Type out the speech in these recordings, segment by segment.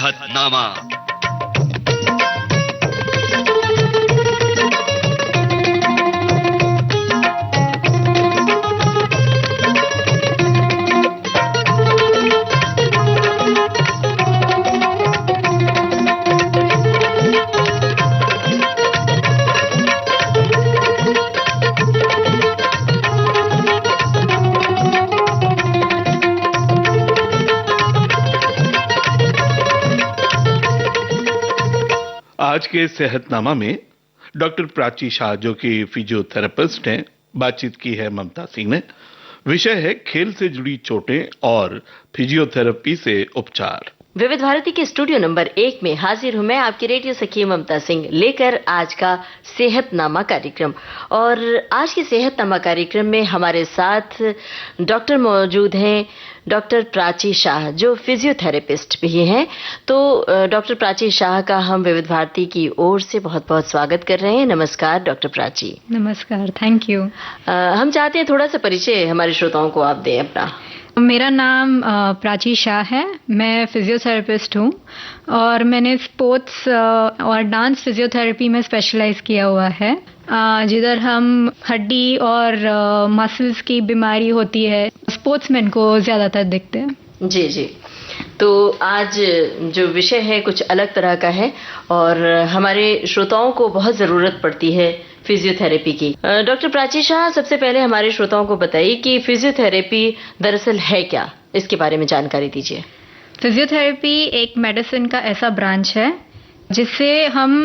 सेहतनामा। आज के सेहतनामा में डॉक्टर प्राची शाह, जो कि फिजियोथेरेपिस्ट हैं, बातचीत की है ममता सिंह ने। विषय है खेल से जुड़ी चोटें और फिजियोथेरेपी से उपचार। विविध भारती के स्टूडियो नंबर 1 में हाजिर हूं मैं, आपकी रेडियो सखी ममता सिंह, लेकर आज का सेहतनामा कार्यक्रम। और आज के सेहतनामा कार्यक्रम में हमारे साथ डॉक्टर मौजूद हैं, डॉक्टर प्राची शाह, जो फिजियोथेरेपिस्ट भी हैं। तो डॉक्टर प्राची शाह का हम विविध भारती की ओर से बहुत बहुत स्वागत कर रहे हैं। नमस्कार डॉक्टर प्राची। नमस्कार, थैंक यू। हम चाहते हैं थोड़ा सा परिचय हमारे श्रोताओं को आप दें अपना। मेरा नाम प्राची शाह है, मैं फिजियोथेरेपिस्ट हूँ और मैंने स्पोर्ट्स और डांस फिजियोथेरेपी में स्पेशलाइज किया हुआ है, जिधर हम हड्डी और मसल्स की बीमारी होती है स्पोर्ट्समैन को ज़्यादातर दिखते हैं। जी जी। तो आज जो विषय है कुछ अलग तरह का है और हमारे श्रोताओं को बहुत ज़रूरत पड़ती है फिजियोथेरेपी की। डॉक्टर प्राची शाह, सबसे पहले हमारे श्रोताओं को बताइए कि फिजियोथेरेपी दरअसल है क्या, इसके बारे में जानकारी दीजिए। फिजियोथेरेपी एक मेडिसिन का ऐसा ब्रांच है जिससे हम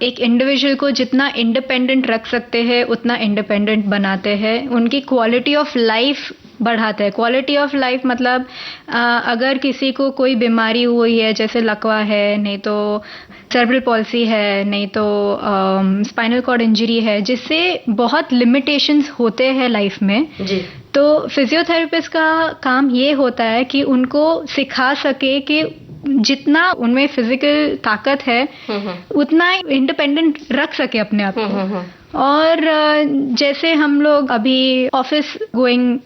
एक इंडिविजुअल को जितना इंडिपेंडेंट रख सकते हैं उतना इंडिपेंडेंट बनाते हैं, उनकी क्वालिटी ऑफ लाइफ बढ़ाते हैं। क्वालिटी ऑफ लाइफ मतलब अगर किसी को कोई बीमारी हुई है, जैसे लकवा है, नहीं तो सेरेब्रल पॉल्सी है, नहीं तो स्पाइनल कॉर्ड इंजरी है, जिससे बहुत लिमिटेशंस होते हैं लाइफ में जी। तो फिजियोथेरेपिस्ट का काम ये होता है कि उनको सिखा सके कि जितना उनमें फिजिकल ताकत है उतना इंडिपेंडेंट रख सके अपने आप को। और जैसे हम लोग अभी ऑफिस गोइंग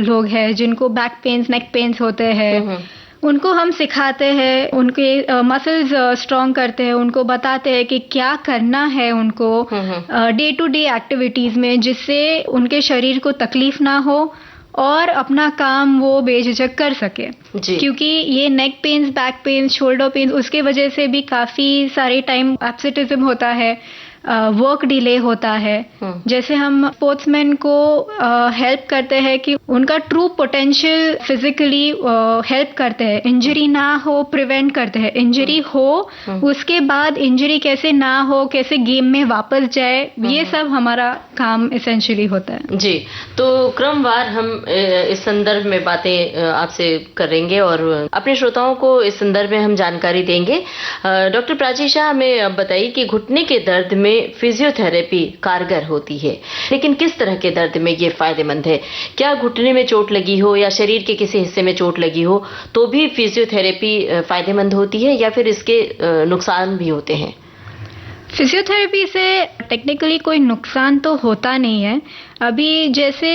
लोग हैं जिनको बैक पेन्स, नेक पेन्स होते हैं, उनको हम सिखाते हैं, उनके मसल्स स्ट्रॉन्ग करते हैं, उनको बताते हैं कि क्या करना है उनको डे टू डे एक्टिविटीज में, जिससे उनके शरीर को तकलीफ ना हो और अपना काम वो बेझिझक कर सके। क्योंकि ये neck pains, back pains, shoulder pains, उसके वजह से भी काफी सारे टाइम एब्सेंटिज्म होता है, वर्क डिले होता है। जैसे हम स्पोर्ट्समैन को हेल्प करते हैं कि उनका ट्रू पोटेंशियल फिजिकली हेल्प करते हैं, इंजरी ना हो प्रिवेंट करते हैं, इंजरी हो उसके बाद इंजरी कैसे ना हो, कैसे गेम में वापस जाए, ये सब हमारा काम एसेंशियली होता है जी। तो क्रमवार हम इस संदर्भ में बातें आपसे करेंगे और अपने श्रोताओं को इस संदर्भ में हम जानकारी देंगे। डॉक्टर प्राची शाह, हमें अब बताइए कि घुटने के दर्द में फिजियोथेरेपी कारगर होती है, लेकिन किस तरह के दर्द में ये फायदेमंद है? क्या घुटने में चोट लगी हो या शरीर के किसी हिस्से में चोट लगी हो तो भी फिजियोथेरेपी फायदेमंद होती है या फिर इसके नुकसान भी होते हैं? फिजियोथेरेपी से टेक्निकली कोई नुकसान तो होता नहीं है। अभी जैसे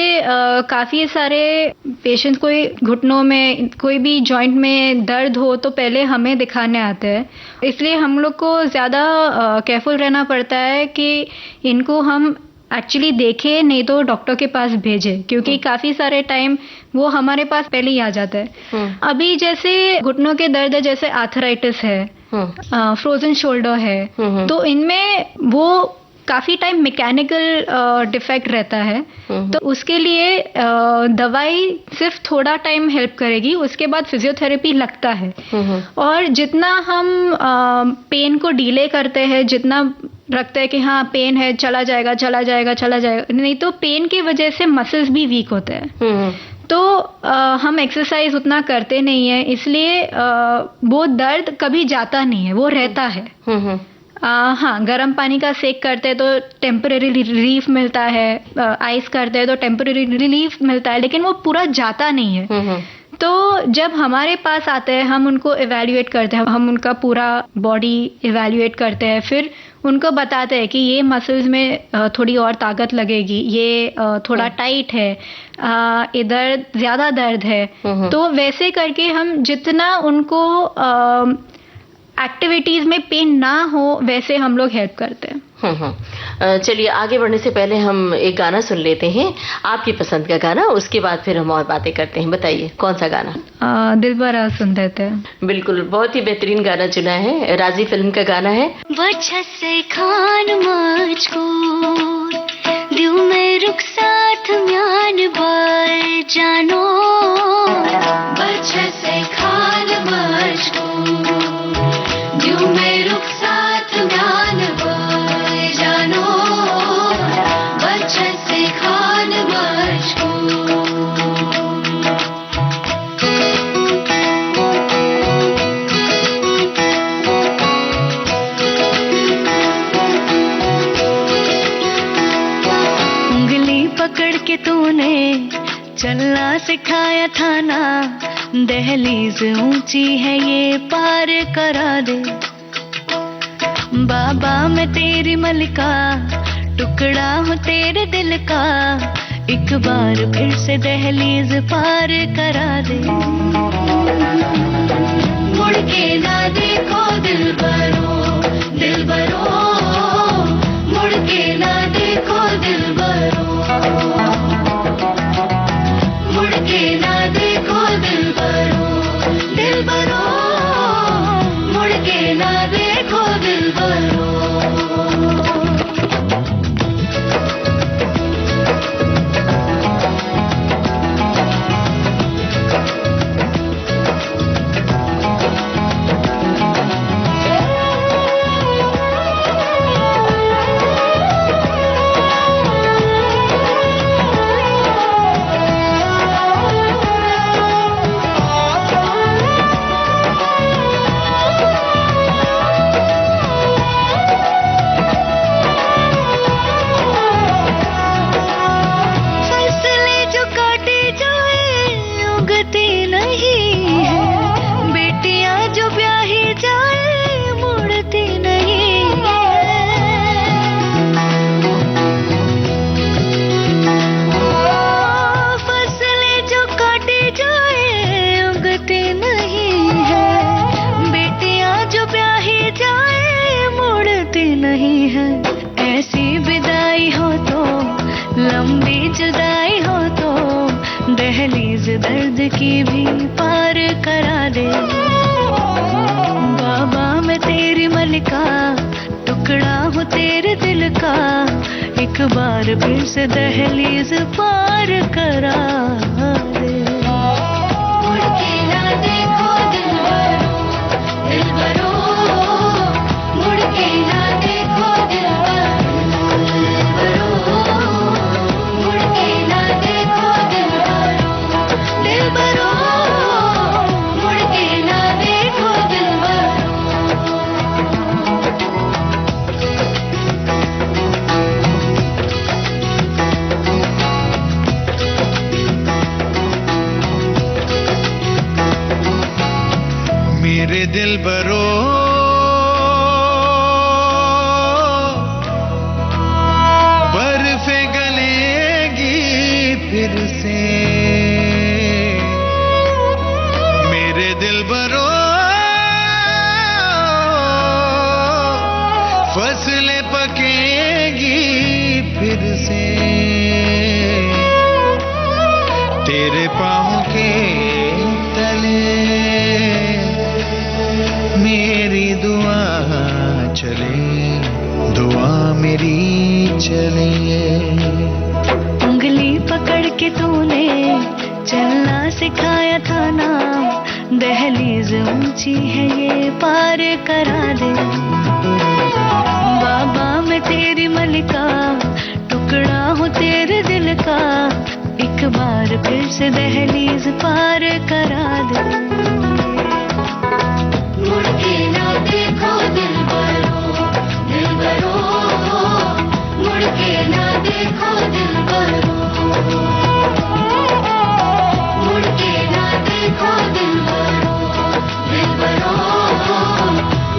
काफ़ी सारे पेशेंट्स, कोई घुटनों में कोई भी जॉइंट में दर्द हो तो पहले हमें दिखाने आते हैं, इसलिए हम लोग को ज़्यादा केयरफुल रहना पड़ता है कि इनको हम एक्चुअली देखें, नहीं तो डॉक्टर के पास भेजें, क्योंकि काफ़ी सारे टाइम वो हमारे पास पहले ही आ जाता है। अभी जैसे घुटनों के दर्द है, जैसे आर्थराइटिस है, फ्रोजन शोल्डर है, तो इनमें वो काफ़ी टाइम मैकेनिकल डिफेक्ट रहता है, तो उसके लिए दवाई सिर्फ थोड़ा टाइम हेल्प करेगी, उसके बाद फिजियोथेरेपी लगता है। और जितना हम पेन को डिले करते हैं, जितना रखते हैं कि हाँ पेन है, चला जाएगा चला जाएगा चला जाएगा, नहीं तो पेन की वजह से मसल्स भी वीक होते हैं। तो हम एक्सरसाइज उतना करते नहीं है, इसलिए वो दर्द कभी जाता नहीं है, वो रहता है। हाँ, गर्म पानी का सेक करते हैं तो टेम्परेरी रिलीफ मिलता है, आइस करते हैं तो टेम्परेरी रिलीफ मिलता है, लेकिन वो पूरा जाता नहीं है। तो जब हमारे पास आते हैं, हम उनको इवैल्यूएट करते हैं, हम उनका पूरा बॉडी इवैल्यूएट करते हैं, फिर उनको बताते हैं कि ये मसल्स में थोड़ी और ताकत लगेगी, ये थोड़ा टाइट है, इधर ज़्यादा दर्द है। तो वैसे करके हम जितना उनको एक्टिविटीज में पेन ना हो वैसे हम लोग हेल्प करते हैं। चलिए आगे बढ़ने से पहले हम एक गाना सुन लेते हैं, आपकी पसंद का गाना, उसके बाद फिर हम और बातें करते हैं। बताइए कौन सा गाना? दिलबरा सुन लेते हैं। बिल्कुल, बहुत ही बेहतरीन गाना चुना है, राजी फिल्म का गाना है। से खान मुझको दिल में रुक साथ म्यान बार जानो, से खान मुझको दिल में रुक साथ म्यान बार जानो, से खान मुझको। पकड़ के तूने चलना सिखाया था ना, दहलीज ऊंची है ये पार करा दे। बाबा मैं तेरी मलिका, टुकड़ा हूँ तेरे दिल का, एक बार फिर से दहलीज पार करा दे। मुड़ के ना देखो दिलबरो, दिलबरो, मुड़ के ना देखो दिलबरो, मुड़ के ना देखो दिलबरो, दिलबरो, मुड़ के ना देखो दिलबरो। दर्द की भी पार करा दे। बाबा मैं तेरी मलिका, टुकड़ा हूँ तेरे दिल का, एक बार फिर से दहलीज पार करा दे। मुड़ के ना देखो दिलबरो, दिलबरो, मुड़ के ना देखो दिलबरो, मुड़ के ना देखो दिलबरो, दिलबरो, मुड़ के ना देखो दिलबरो। मेरे दिलबरो बर्फे गलेगी फिर से, मेरे दिलबरो फसलें पकेगी फिर से, तेरे पाँव के तले मेरी दुआ चले, दुआ मेरी चले। उंगली पकड़ के तूने चलना सिखाया था ना, दहलीज ऊंची है ये पार करा दे। बाबा मैं तेरी मलिका, टुकड़ा हूँ तेरे दिल का, एक बार फिर से दहलीज पार करा दे। मुड़ के ना देखो दिलबरो, दिलबरो, मुड़ के ना देखो दिलबरो, मुड़ के ना देखो दिलबरो, दिलबरो,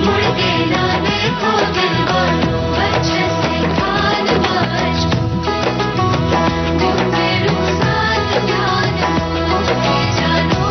मुड़ के ना देखो दिलबरो। अच्छे से खान मुझको दिल में रुक साथ जानो, जानो,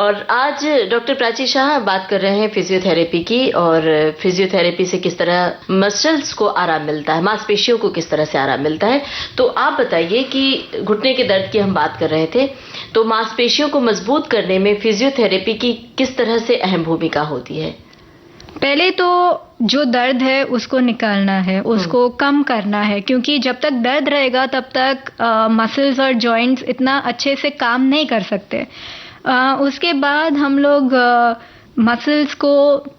और आज डॉक्टर प्राची शाह बात कर रहे हैं फिजियोथेरेपी की, और फिजियोथेरेपी से किस तरह मसल्स को आराम मिलता है, मांसपेशियों को किस तरह से आराम मिलता है। तो आप बताइए कि घुटने के दर्द की हम बात कर रहे थे, तो मांसपेशियों को मजबूत करने में फिजियोथेरेपी की किस तरह से अहम भूमिका होती है? पहले तो जो दर्द है उसको निकालना है, उसको कम करना है, क्योंकि जब तक दर्द रहेगा तब तक मसल्स और जॉइंट्स इतना अच्छे से काम नहीं कर सकते। उसके बाद हम लोग मसल्स को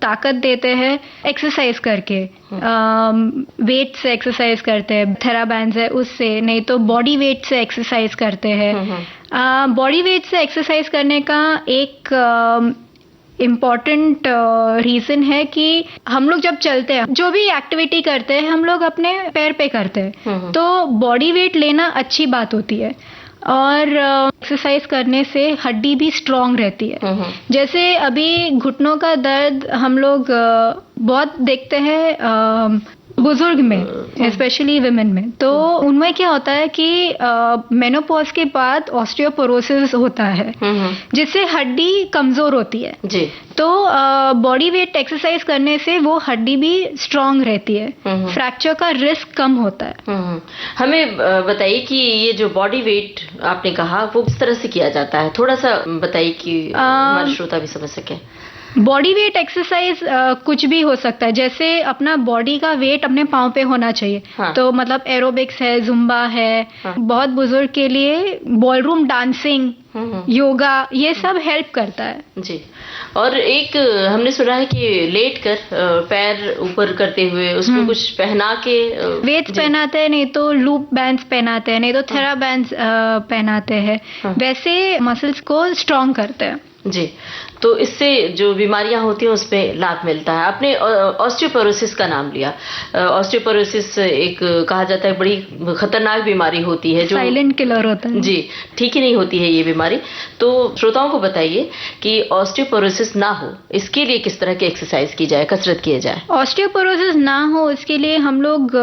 ताकत देते हैं एक्सरसाइज करके, वेट से एक्सरसाइज करते हैं, थेराबैंड्स है उससे, नहीं तो बॉडी वेट से एक्सरसाइज करते हैं। बॉडी वेट से एक्सरसाइज करने का एक इम्पॉर्टेंट रीजन है कि हम लोग जब चलते हैं, जो भी एक्टिविटी करते हैं हम लोग अपने पैर पे करते हैं, तो बॉडी वेट लेना अच्छी बात होती है। और एक्सरसाइज करने से हड्डी भी स्ट्रांग रहती है। जैसे अभी घुटनों का दर्द हम लोग बहुत देखते हैं बुजुर्ग में, स्पेशली विमेन में। तो उनमें क्या होता है कि मेनोपॉज के बाद ऑस्टियोपोरोसिस होता है, जिससे हड्डी कमजोर होती है जी। तो बॉडी वेट एक्सरसाइज करने से वो हड्डी भी स्ट्रांग रहती है, फ्रैक्चर का रिस्क कम होता है। हमें बताइए कि ये जो बॉडी वेट आपने कहा वो किस तरह से किया जाता है, थोड़ा सा बताइए कि हमारे श्रोता भी समझ सके। बॉडी वेट एक्सरसाइज कुछ भी हो सकता है, जैसे अपना बॉडी का वेट अपने पाँव पे होना चाहिए। तो मतलब एरोबिक्स है, जुम्बा है, बहुत बुजुर्ग के लिए बॉलरूम डांसिंग, योगा, ये सब हेल्प करता है जी। और एक हमने सुना है कि लेट कर पैर ऊपर करते हुए उसमें कुछ पहना के वेट्स पहनाते हैं, नहीं तो लूप बैंड्स पहनाते हैं, नहीं तो थेरा बैंड्स पहनाते हैं। वैसे मसल्स को स्ट्रांग करते हैं जी। तो इससे जो बीमारियां होती हैं उसमें लाभ मिलता है। आपने ऑस्टियोपोरोसिस का नाम लिया। ऑस्टियोपोरोसिस एक कहा जाता है बड़ी खतरनाक बीमारी होती है, जो साइलेंट किलर होता है जी। ठीक ही नहीं होती है ये बीमारी। तो श्रोताओं को बताइए कि ऑस्टियोपोरोसिस ना हो इसके लिए किस तरह की एक्सरसाइज की जाए, कसरत की जाए। ऑस्टियोपोरोसिस ना हो इसके लिए हम लोग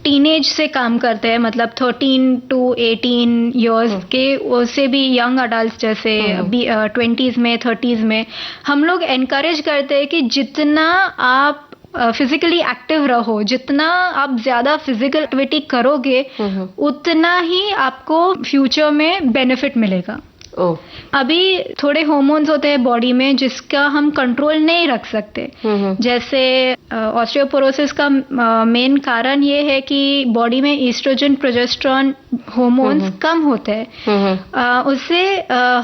टीनेज से काम करते हैं, मतलब 13 to 18 इयर्स के, उससे भी यंग अडल्ट जैसे 20s में 30s में हम लोग एनकरेज करते हैं कि जितना आप फिजिकली एक्टिव रहो, जितना आप ज्यादा फिजिकल एक्टिविटी करोगे उतना ही आपको फ्यूचर में बेनिफिट मिलेगा। अभी थोड़े हार्मोन्स होते हैं बॉडी में जिसका हम कंट्रोल नहीं रख सकते। जैसे ऑस्टियोपोरोसिस का मेन कारण ये है कि बॉडी में ईस्ट्रोजन, प्रोजेस्टेरोन हार्मोन्स कम होते हैं। उससे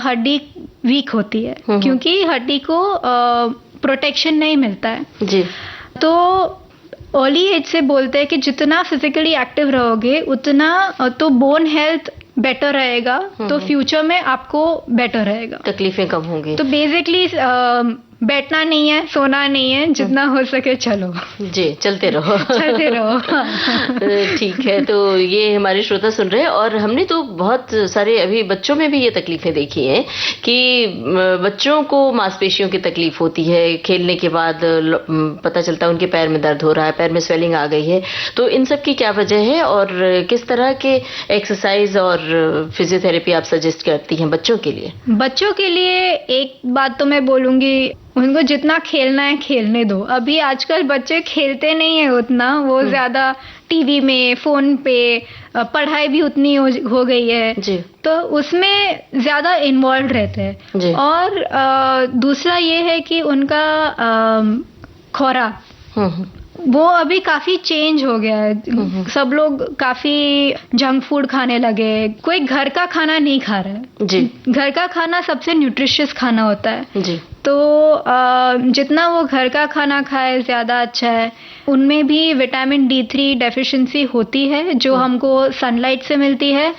हड्डी वीक होती है, क्योंकि हड्डी को प्रोटेक्शन नहीं मिलता है जी। तो अर्ली एज से बोलते हैं कि जितना फिजिकली एक्टिव रहोगे उतना तो बोन हेल्थ बेटर रहेगा, तो फ्यूचर में आपको बेटर रहेगा, तकलीफें कम होंगी। तो बेसिकली बैठना नहीं है, सोना नहीं है, जितना हो सके चलो जी, चलते रहो चलते रहो ठीक है। तो ये हमारे श्रोता सुन रहे हैं, और हमने तो बहुत सारे अभी बच्चों में भी ये तकलीफें देखी हैं कि बच्चों को मांसपेशियों की तकलीफ होती है, खेलने के बाद पता चलता है उनके पैर में दर्द हो रहा है, पैर में स्वेलिंग आ गई है। तो इन सब की क्या वजह है और किस तरह के एक्सरसाइज और फिजियोथेरेपी आप सजेस्ट करती हैं बच्चों के लिए? बच्चों के लिए एक बात तो मैं बोलूंगी, उनको जितना खेलना है खेलने दो। अभी आजकल बच्चे खेलते नहीं है उतना, वो ज्यादा टीवी में, फोन पे, पढ़ाई भी उतनी हो गई है जी। तो उसमें ज्यादा इन्वॉल्व रहते हैं। और दूसरा ये है कि उनका खुराक वो अभी काफी चेंज हो गया है। सब लोग काफी जंक फूड खाने लगे, कोई घर का खाना नहीं खा रहा है जी। घर का खाना सबसे न्यूट्रिशियस खाना होता है जी। तो जितना वो घर का खाना खाए ज्यादा अच्छा है। उनमें भी विटामिन D3 डेफिशिएंसी होती है जो हमको सनलाइट से मिलती है,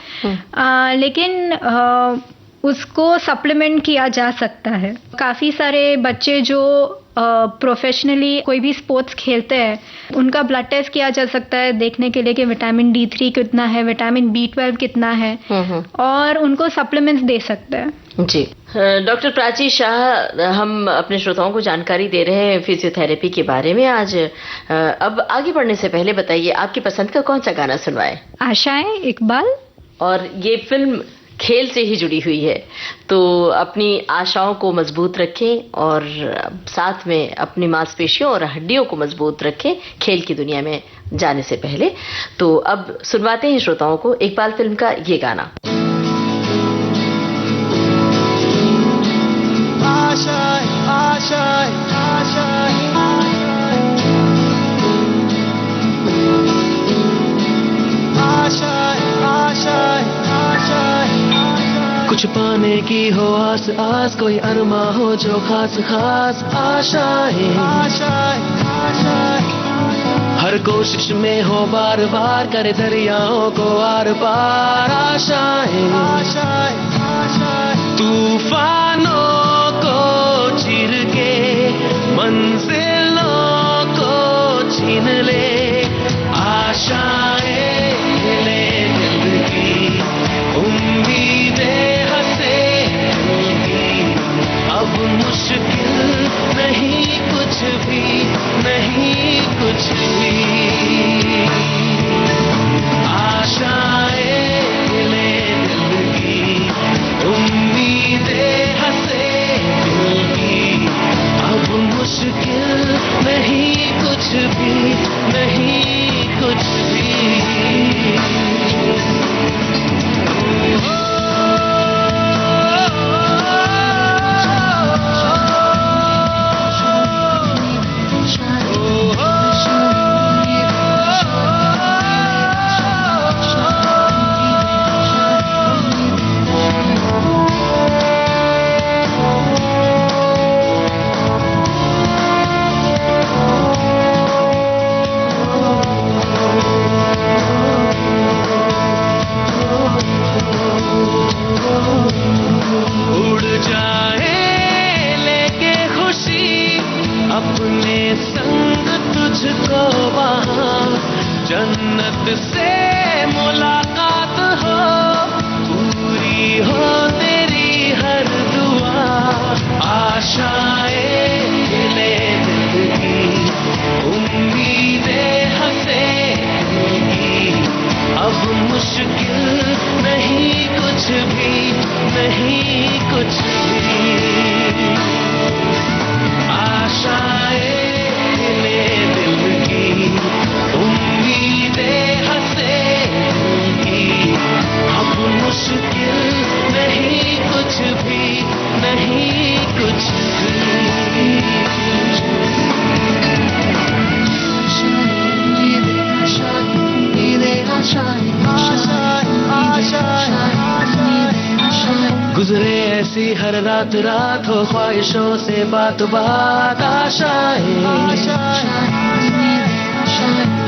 लेकिन उसको सप्लीमेंट किया जा सकता है। काफी सारे बच्चे जो प्रोफेशनली कोई भी स्पोर्ट्स खेलते हैं उनका ब्लड टेस्ट किया जा सकता है देखने के लिए कि विटामिन D3 कितना है, विटामिन B12 कितना है, और उनको सप्लीमेंट्स दे सकते हैं जी। डॉक्टर प्राची शाह, हम अपने श्रोताओं को जानकारी दे रहे हैं फिजियोथेरेपी के बारे में आज। अब आगे बढ़ने से पहले बताइए आपकी पसंद का कौन सा गाना सुनवाएं? आशाएं इकबाल। और ये फिल्म खेल से ही जुड़ी हुई है। तो अपनी आशाओं को मजबूत रखें और साथ में अपनी मांसपेशियों और हड्डियों को मजबूत रखें खेल की दुनिया में जाने से पहले। तो अब सुनवाते हैं श्रोताओं को इकबाल फिल्म का ये गाना। आशाएं आशाएं आशाएं आशाएं आशाएं कुछ पाने की हो आस आस, कोई अरमा हो जो खास खास। आशाएं आशाएं आशाएं हर कोशिश में हो बार बार, करे दरियाओं को आर पार। आशाएं आशाएं आशाएं तूफानों को चीर के मंजिलों को छीन ले। आशाएं ले दिल की, उम्मीदें हंसे दिल की। अब मुश्किल नहीं कुछ भी, नहीं कुछ भी। आशाएं ले दिल की, उम्मीदें हंसे दिल की। अब मुश्किल नहीं कुछ भी, नहीं कुछ भी। जन्नत से मुलाकात हो, पूरी हो तेरी हर दुआ। आशाएं ले दिल की, उम्मीदें हंसे दिल की। अब मुश्किल नहीं कुछ भी, नहीं कुछ भी। आशाएं ले दिल की, उम्मीदें हंसे दिल की। अब मुश्किल नहीं कुछ भी, नहीं कुछ भी। गुजरे ऐसी हर रात रात, हो ख्वाहिशों से बात बात। आशाएं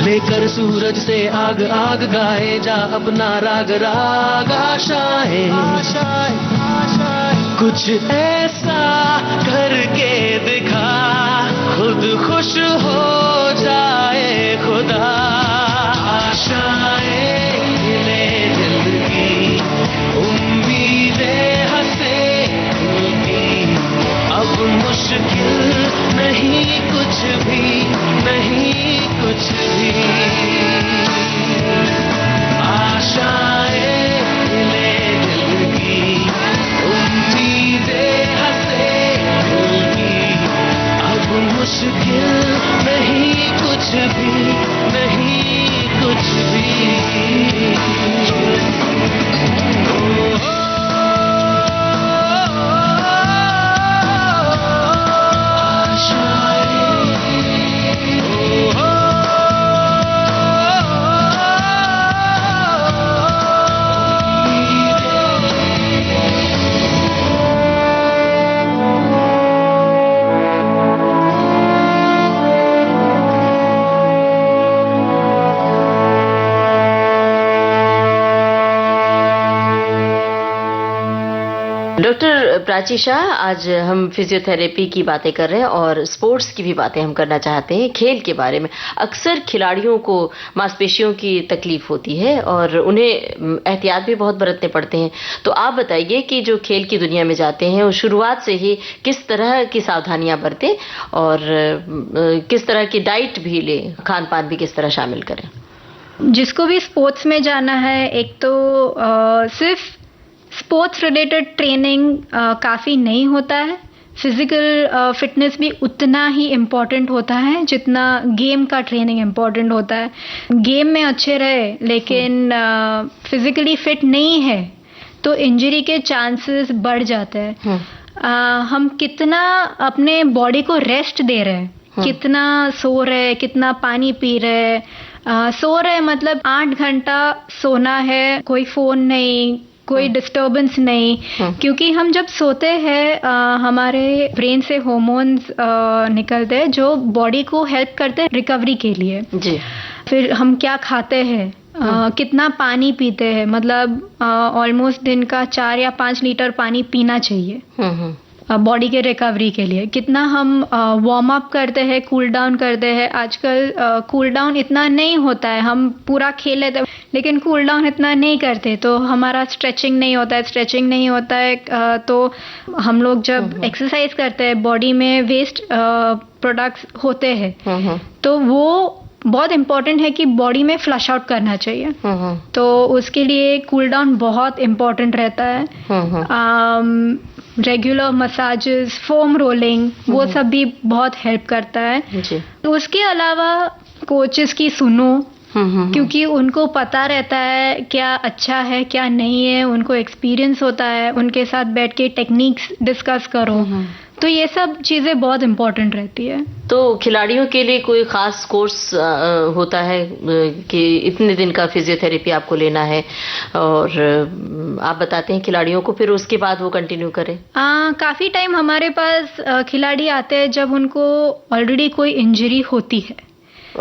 लेकर सूरज से आग आग, गाए जा अपना राग राग। आशाएं कुछ ऐसा करके दिखा, खुद खुश हो जाए खुदा। आशाएं ले दिल की, उम्मीदें हंसे दिल की। अब मुश्किल नहीं कुछ भी, नहीं कुछ भी। आशाएं ले दिल की, उम्मीदें हंसे दिल की। अब मुश्किल नहीं कुछ भी, नहीं कुछ भी। डॉक्टर प्राची शाह, आज हम फिजियोथेरेपी की बातें कर रहे हैं और स्पोर्ट्स की भी बातें हम करना चाहते हैं, खेल के बारे में। अक्सर खिलाड़ियों को मांसपेशियों की तकलीफ होती है और उन्हें एहतियात भी बहुत बरतने पड़ते हैं। तो आप बताइए कि जो खेल की दुनिया में जाते हैं वो शुरुआत से ही किस तरह की सावधानियां बरतें और किस तरह की डाइट भी लें, खान पान भी किस तरह शामिल करें। जिसको भी स्पोर्ट्स में जाना है, एक तो सिर्फ स्पोर्ट्स रिलेटेड ट्रेनिंग काफ़ी नहीं होता है। फिजिकल फिटनेस भी उतना ही इम्पॉर्टेंट होता है जितना गेम का ट्रेनिंग इम्पॉर्टेंट होता है। गेम में अच्छे रहे लेकिन फिजिकली फिट नहीं है तो इंजरी के चांसेस बढ़ जाते हैं। हम कितना अपने बॉडी को रेस्ट दे रहे हैं, कितना सो रहे, कितना पानी पी रहे। सो रहे मतलब 8 घंटा सोना है, कोई फोन नहीं, कोई डिस्टर्बेंस नहीं, क्योंकि हम जब सोते हैं हमारे ब्रेन से हार्मोन्स निकलते हैं जो बॉडी को हेल्प करते हैं रिकवरी के लिए। जी। फिर हम क्या खाते हैं, कितना पानी पीते हैं, मतलब ऑलमोस्ट दिन का 4 या 5 लीटर पानी पीना चाहिए बॉडी के रिकवरी के लिए। कितना हम वार्म अप करते हैं, कूल डाउन करते हैं। आजकल कूल डाउन इतना नहीं होता है, हम पूरा खेल लेते हैं लेकिन कूल डाउन इतना नहीं करते, तो हमारा स्ट्रेचिंग नहीं होता है। स्ट्रेचिंग नहीं होता है तो हम लोग जब एक्सरसाइज करते हैं बॉडी में वेस्ट प्रोडक्ट्स होते हैं तो वो बहुत इम्पोर्टेंट है कि बॉडी में फ्लश आउट करना चाहिए। तो उसके लिए कूल डाउन बहुत इम्पोर्टेंट रहता है। रेगुलर मसाजेस, फोम रोलिंग, वो सब भी बहुत हेल्प करता है। जी। उसके अलावा कोचेस की सुनो, क्योंकि उनको पता रहता है क्या अच्छा है क्या नहीं है, उनको एक्सपीरियंस होता है। उनके साथ बैठ के टेक्निक्स डिस्कस करो, तो ये सब चीजें बहुत इम्पोर्टेंट रहती है। तो खिलाड़ियों के लिए कोई खास कोर्स होता है कि इतने दिन का फिजियोथेरेपी आपको लेना है और आप बताते हैं खिलाड़ियों को, फिर उसके बाद वो कंटिन्यू करें? काफी टाइम हमारे पास खिलाड़ी आते हैं जब उनको ऑलरेडी कोई इंजरी होती है।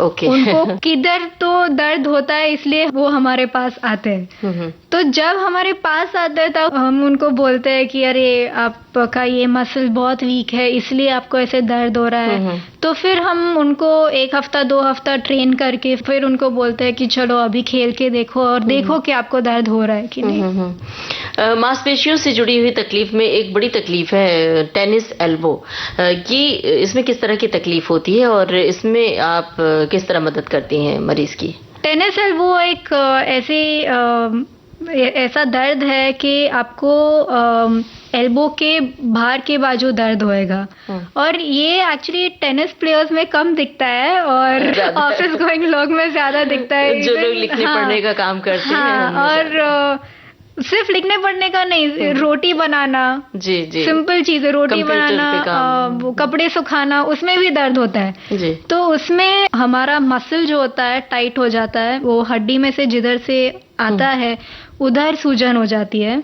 ओके। उनको किधर तो दर्द होता है इसलिए वो हमारे पास आते हैं। तो जब हमारे पास आते हैं तब हम उनको बोलते हैं कि अरे आपका ये मसल बहुत वीक है इसलिए आपको ऐसे दर्द हो रहा है। तो फिर हम उनको 1 हफ्ता 2 हफ्ता ट्रेन करके फिर उनको बोलते हैं कि चलो अभी खेल के देखो और देखो कि आपको दर्द हो रहा है कि नहीं। मांसपेशियों से जुड़ी हुई तकलीफ में एक बड़ी तकलीफ है टेनिस एल्बो की। इसमें किस तरह की तकलीफ होती है और इसमें आप किस तरह मदद करती हैं मरीज की? टेनिस एल्बो एक ऐसा दर्द है कि आपको एल्बो के बाहर के बाजू दर्द होएगा और ये एक्चुअली टेनिस प्लेयर्स में कम दिखता है और ऑफिस गोइंग लोग में ज्यादा दिखता है। जो लोग लिखने पढ़ने का काम करते हैं। और सिर्फ लिखने पढ़ने का नहीं, रोटी बनाना, जी जी, सिंपल चीजें, रोटी बनाना, वो कपड़े सुखाना, उसमें भी दर्द होता है। जी। तो उसमें हमारा मसल जो होता है टाइट हो जाता है, वो हड्डी में से जिधर से आता है उधर सूजन हो जाती है।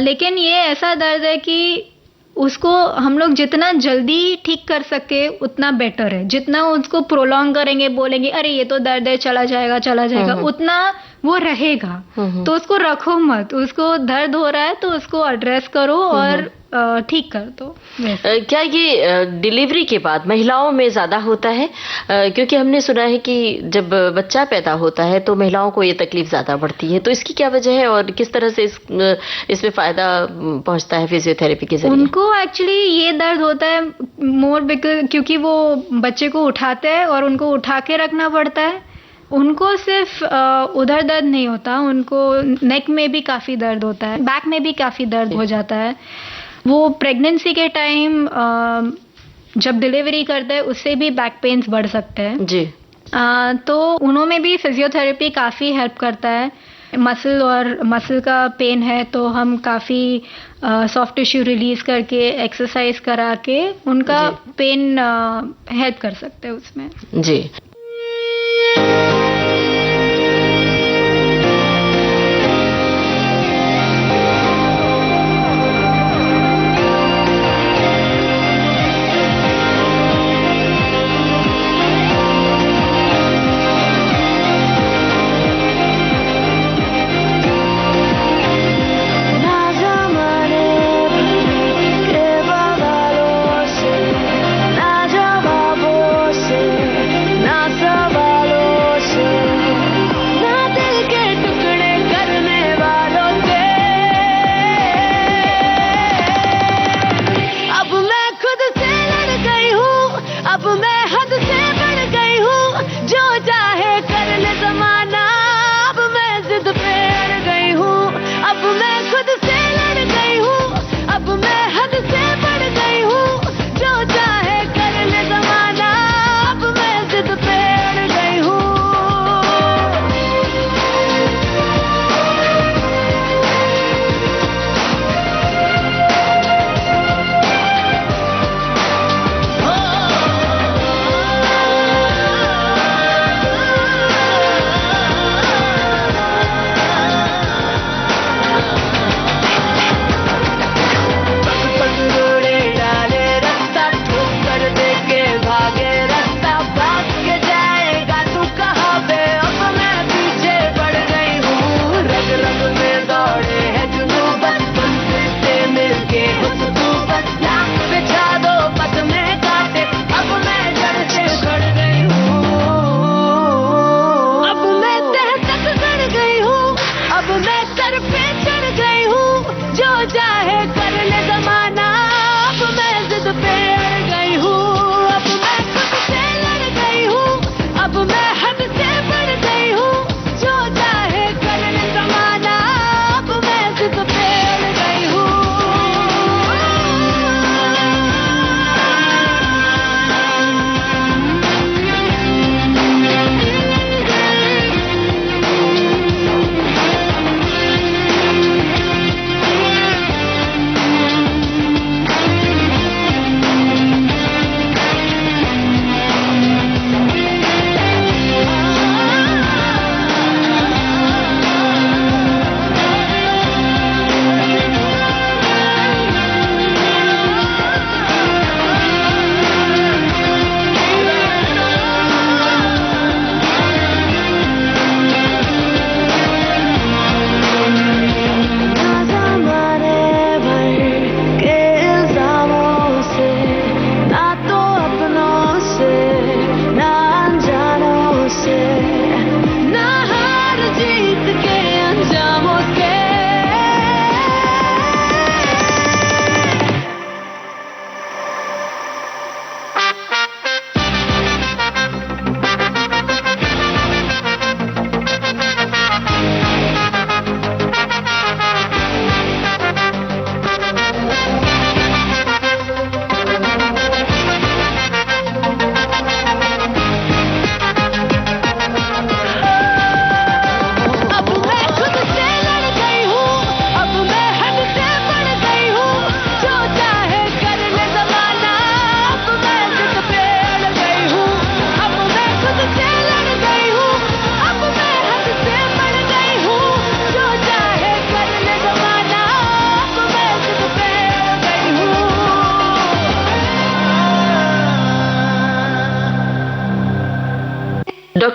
लेकिन ये ऐसा दर्द है कि उसको हम लोग जितना जल्दी ठीक कर सके उतना बेटर है। जितना उसको प्रोलॉन्ग करेंगे, बोलेंगे अरे ये तो दर्द है चला जाएगा, उतना वो रहेगा। तो उसको रखो मत, उसको दर्द हो रहा है तो उसको एड्रेस करो और ठीक कर दो। क्या ये डिलीवरी के बाद महिलाओं में ज्यादा होता है? क्योंकि हमने सुना है कि जब बच्चा पैदा होता है तो महिलाओं को ये तकलीफ ज्यादा बढ़ती है, तो इसकी क्या वजह है और किस तरह से इसमें फायदा पहुंचता है फिजियोथेरेपी के जरिए? उनको एक्चुअली ये दर्द होता है मोर बिकॉज क्योंकि वो बच्चे को उठाते हैं और उनको उठा के रखना पड़ता है। उनको सिर्फ उधर दर्द नहीं होता, उनको नेक में भी काफी दर्द होता है, बैक में भी काफी दर्द हो जाता है। वो प्रेगनेंसी के टाइम जब डिलीवरी करते हैं उससे भी बैक पेन्स बढ़ सकते हैं। जी। तो उन्होंने भी फिजियोथेरेपी काफ़ी हेल्प करता है। मसल का पेन है तो हम काफ़ी सॉफ्ट टिश्यू रिलीज करके एक्सरसाइज करा के उनका पेन हेल्प कर सकते हैं उसमें। जी। Na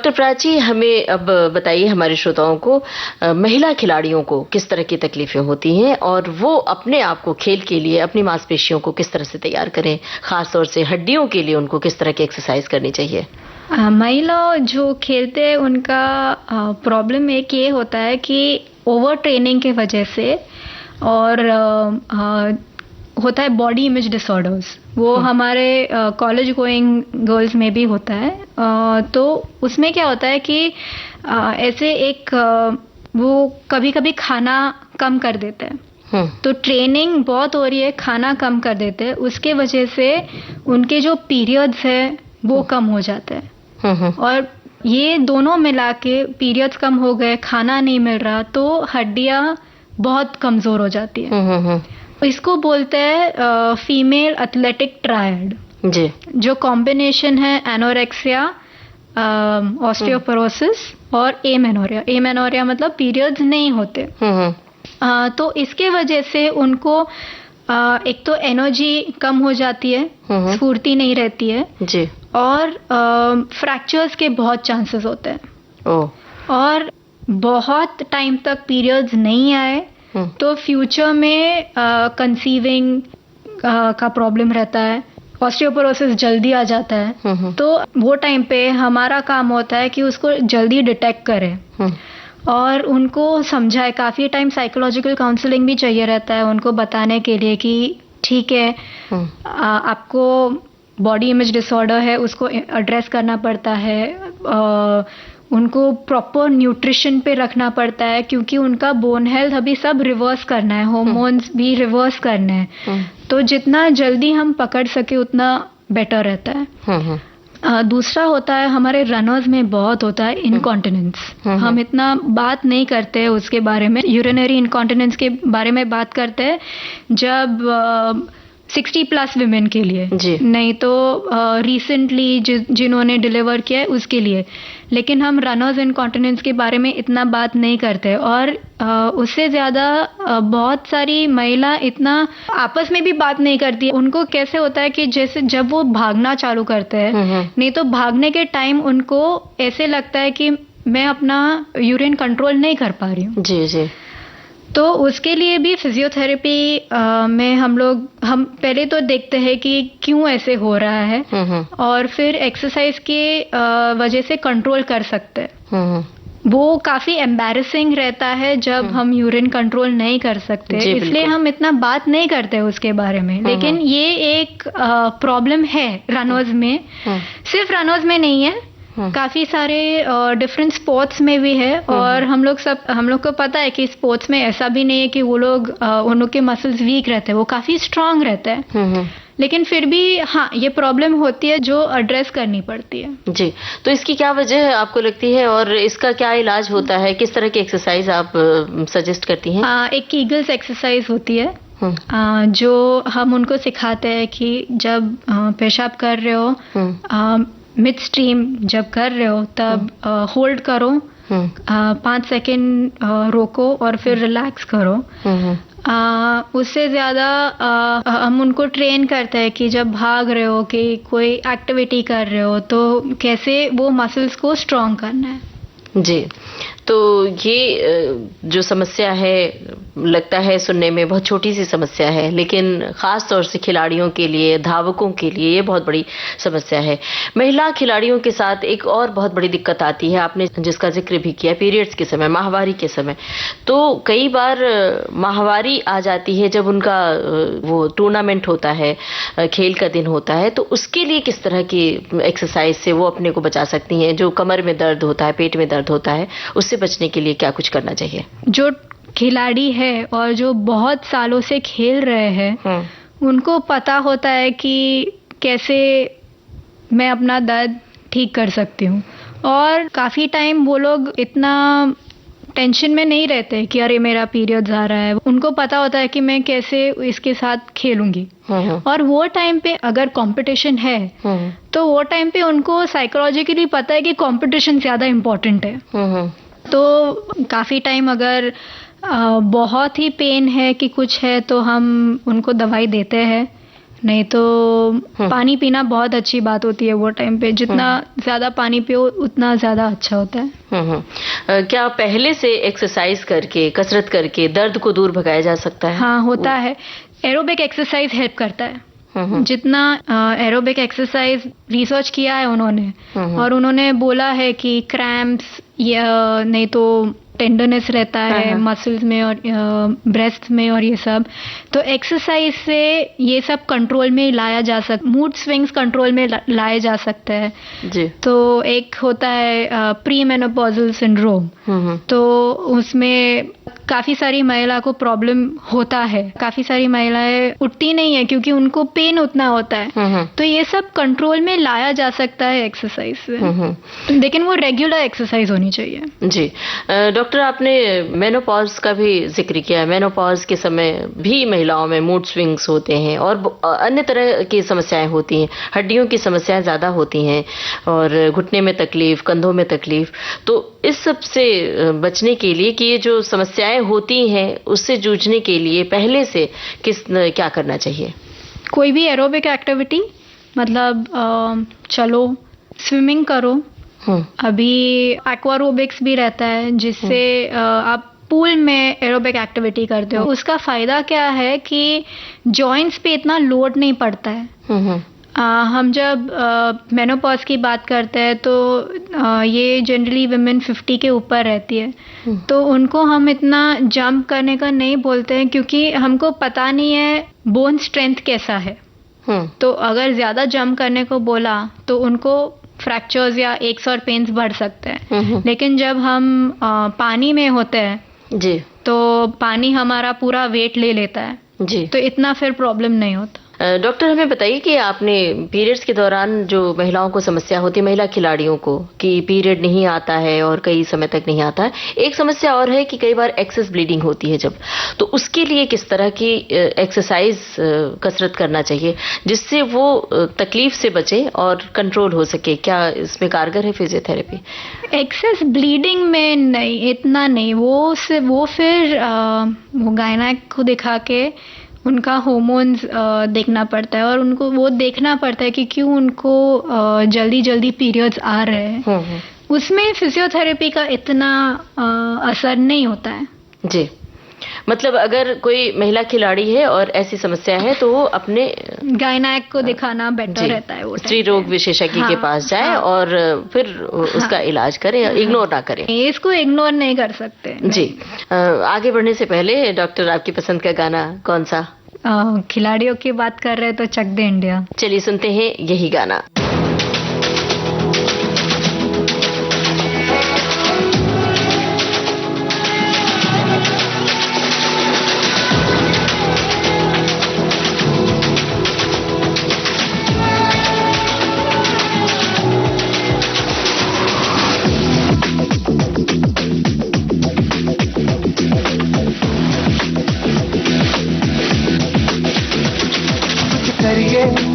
डॉक्टर प्राची, हमें अब बताइए हमारे श्रोताओं को, महिला खिलाड़ियों को किस तरह की तकलीफें होती हैं और वो अपने आप को खेल के लिए, अपनी मांसपेशियों को किस तरह से तैयार करें, खास तौर से हड्डियों के लिए उनको किस तरह की एक्सरसाइज करनी चाहिए? महिला जो खेलते हैं उनका प्रॉब्लम एक ये होता है कि ओवर ट्रेनिंग की वजह से और होता है बॉडी इमेज डिसऑर्डर्स, वो हमारे कॉलेज गोइंग गर्ल्स में भी होता है। तो उसमें क्या होता है कि ऐसे एक वो कभी कभी खाना कम कर देते हैं, तो ट्रेनिंग बहुत हो रही है, खाना कम कर देते हैं, उसके वजह से उनके जो पीरियड्स है वो कम हो जाते हैं। और ये दोनों मिला के, पीरियड्स कम हो गए, खाना नहीं मिल रहा, तो हड्डियां बहुत कमजोर हो जाती है। इसको बोलते हैं फीमेल एथलेटिक ट्रायड, जी, जो कॉम्बिनेशन है एनोरेक्सिया, ऑस्टियोपोरोसिस और एमेनोरिया। एमेनोरिया मतलब पीरियड्स नहीं होते। तो इसके वजह से उनको एक तो एनर्जी कम हो जाती है, स्फूर्ति नहीं रहती है, जी, और फ्रैक्चर्स के बहुत चांसेस होते हैं। और बहुत टाइम तक पीरियड्स नहीं आए तो फ्यूचर में कंसीविंग का प्रॉब्लम रहता है, ऑस्टियोपोरोसिस जल्दी आ जाता है। तो वो टाइम पे हमारा काम होता है कि उसको जल्दी डिटेक्ट करें और उनको समझाए। काफ़ी टाइम साइकोलॉजिकल काउंसलिंग भी चाहिए रहता है उनको बताने के लिए कि ठीक है, आपको बॉडी इमेज डिसऑर्डर है, उसको एड्रेस करना पड़ता है, उनको प्रॉपर न्यूट्रिशन पे रखना पड़ता है, क्योंकि उनका बोन हेल्थ अभी सब रिवर्स करना है, हार्मोन्स भी रिवर्स करने हैं। तो जितना जल्दी हम पकड़ सके उतना बेटर रहता है। दूसरा होता है, हमारे रनर्स में बहुत होता है इनकॉन्टिनेंस। हम इतना बात नहीं करते हैं उसके बारे में, यूरिनरी इनकॉन्टिनेंस के बारे में बात करते हैं जब 60+ विमेन के लिए, नहीं तो रिसेंटली जिन्होंने डिलीवर किया है उसके लिए। लेकिन हम रनर्स इनकॉन्टिनेंस के बारे में इतना बात नहीं करते। और उससे ज़्यादा बहुत सारी महिला इतना आपस में भी बात नहीं करती। उनको कैसे होता है कि जैसे जब वो भागना चालू करते हैं, नहीं तो भागने के टाइम उनको ऐसे लगता है कि मैं अपना यूरिन कंट्रोल नहीं कर पा रही हूँ। जी जी। तो उसके लिए भी फिजियोथेरेपी में हम पहले तो देखते हैं कि क्यों ऐसे हो रहा है, और फिर एक्सरसाइज के वजह से कंट्रोल कर सकते हैं। वो काफी एम्बैरेसिंग रहता है जब हम यूरिन कंट्रोल नहीं कर सकते, इसलिए हम इतना बात नहीं करते उसके बारे में। लेकिन ये एक प्रॉब्लम है रनर्स में, सिर्फ रनर्स में नहीं है, काफी सारे डिफरेंट स्पोर्ट्स में भी है। और हम लोग को पता है कि स्पोर्ट्स में ऐसा भी नहीं है कि वो लोग उन लोग के मसल्स वीक रहते हैं, वो काफी स्ट्रांग रहते हैं। लेकिन फिर भी हाँ, ये प्रॉब्लम होती है जो एड्रेस करनी पड़ती है। जी, तो इसकी क्या वजह आपको लगती है और इसका क्या इलाज होता है? किस तरह की एक्सरसाइज आप सजेस्ट करती हैं? एक कीगल्स एक्सरसाइज होती है जो हम उनको सिखाते हैं कि जब पेशाब कर रहे हो, मिड स्ट्रीम जब कर रहे हो तब होल्ड करो, 5 सेकेंड रोको और फिर रिलैक्स करो। उससे ज़्यादा हम उनको ट्रेन करते हैं कि जब भाग रहे हो, कि कोई एक्टिविटी कर रहे हो, तो कैसे वो मसल्स को स्ट्रॉन्ग करना है। जी, तो ये जो समस्या है, लगता है सुनने में बहुत छोटी सी समस्या है, लेकिन खास तौर से खिलाड़ियों के लिए, धावकों के लिए ये बहुत बड़ी समस्या है। महिला खिलाड़ियों के साथ एक और बहुत बड़ी दिक्कत आती है, आपने जिसका जिक्र भी किया, पीरियड्स के समय, माहवारी के समय। तो कई बार माहवारी आ जाती है जब उनका वो टूर्नामेंट होता है, खेल का दिन होता है, तो उसके लिए किस तरह की एक्सरसाइज से वो अपने को बचा सकती हैं? जो कमर में दर्द होता है, पेट में दर्द होता है, उससे बचने के लिए क्या कुछ करना चाहिए? जो खिलाड़ी है और जो बहुत सालों से खेल रहे हैं, उनको पता होता है कि कैसे मैं अपना दर्द ठीक कर सकती हूँ। और काफ़ी टाइम वो लोग इतना टेंशन में नहीं रहते कि अरे मेरा पीरियड्स आ रहा है। उनको पता होता है कि मैं कैसे इसके साथ खेलूंगी। और वो टाइम पे अगर कंपटीशन है तो वो टाइम पे उनको साइकोलॉजिकली पता है कि कंपटीशन ज़्यादा इम्पोर्टेंट है। तो काफ़ी टाइम अगर बहुत ही पेन है कि कुछ है तो हम उनको दवाई देते हैं, नहीं तो पानी पीना बहुत अच्छी बात होती है वो टाइम पे, जितना ज्यादा पानी पियो उतना ज्यादा अच्छा होता है। क्या पहले से एक्सरसाइज करके, कसरत करके दर्द को दूर भगाया जा सकता है? हाँ, होता है। एरोबिक एक्सरसाइज हेल्प करता है। जितना एरोबिक एक्सरसाइज रिसर्च किया है उन्होंने, और उन्होंने बोला है कि क्रैम्प्स या नहीं तो टेंडरनेस रहता है मसल्स में और ब्रेस्ट में और ये सब, तो एक्सरसाइज से ये सब कंट्रोल में लाया जा सकता, मूड स्विंग्स कंट्रोल में लाए जा सकते हैं जी। तो एक होता है प्री मेनोपॉजल सिंड्रोम, तो उसमें काफी सारी महिला को प्रॉब्लम होता है, काफी सारी महिलाएं उठती नहीं है क्योंकि उनको पेन उतना होता है, तो ये सब कंट्रोल में लाया जा सकता है एक्सरसाइज से, लेकिन वो रेगुलर एक्सरसाइज होनी चाहिए जी। डॉक्टर, आपने मेनोपॉज का भी जिक्र किया। मेनोपॉज के समय भी महिलाओं में मूड स्विंग्स होते हैं और अन्य तरह की समस्याएं होती हैं, हड्डियों की समस्याएं ज्यादा होती हैं और घुटने में तकलीफ, कंधों में तकलीफ। तो इस सब से बचने के लिए कि ये जो समस्याएं होती हैं उससे जूझने के लिए पहले से क्या करना चाहिए? कोई भी एरोबिक एक्टिविटी, मतलब चलो, स्विमिंग करो, अभी एक्वारोबिक्स भी रहता है जिससे आप पूल में एरोबिक एक्टिविटी करते हो। उसका फायदा क्या है कि जॉइंट्स पे इतना लोड नहीं पड़ता है। हम जब मेनोपॉज की बात करते हैं तो ये जनरली वुमेन 50 के ऊपर रहती है, तो उनको हम इतना जंप करने का नहीं बोलते हैं क्योंकि हमको पता नहीं है बोन स्ट्रेंथ कैसा है। तो अगर ज्यादा जंप करने को बोला तो उनको फ्रैक्चर्स या एक्स और पेन्स बढ़ सकते हैं। लेकिन जब हम पानी में होते हैं जी, तो पानी हमारा पूरा वेट ले लेता है जी, तो इतना फिर प्रॉब्लम नहीं होता। डॉक्टर, हमें बताइए कि आपने पीरियड्स के दौरान जो महिलाओं को समस्या होती है, महिला खिलाड़ियों को, कि पीरियड नहीं आता है और कई समय तक नहीं आता है, एक समस्या और है कि कई बार एक्सेस ब्लीडिंग होती है जब, तो उसके लिए किस तरह की एक्सरसाइज, कसरत करना चाहिए जिससे वो तकलीफ से बचे और कंट्रोल हो सके? क्या इसमें कारगर है फिजियोथेरेपी? एक्सेस ब्लीडिंग में नहीं, इतना नहीं, वो फिर वो गायनेक को दिखा के उनका हार्मोन्स देखना पड़ता है और उनको वो देखना पड़ता है कि क्यों उनको जल्दी जल्दी पीरियड्स आ रहे हैं। उसमें फिजियोथेरेपी का इतना असर नहीं होता है जी। मतलब अगर कोई महिला खिलाड़ी है और ऐसी समस्या है तो वो अपने गायनेक को दिखाना बेटर रहता है, वो स्त्री रोग विशेषज्ञ के पास जाए और फिर उसका इलाज करें, इग्नोर ना करें। इसको इग्नोर नहीं कर सकते जी। आगे बढ़ने से पहले डॉक्टर, आपकी पसंद का गाना कौन सा? खिलाड़ियों की बात कर रहे हैं तो चक दे इंडिया। चलिए सुनते हैं यही गाना।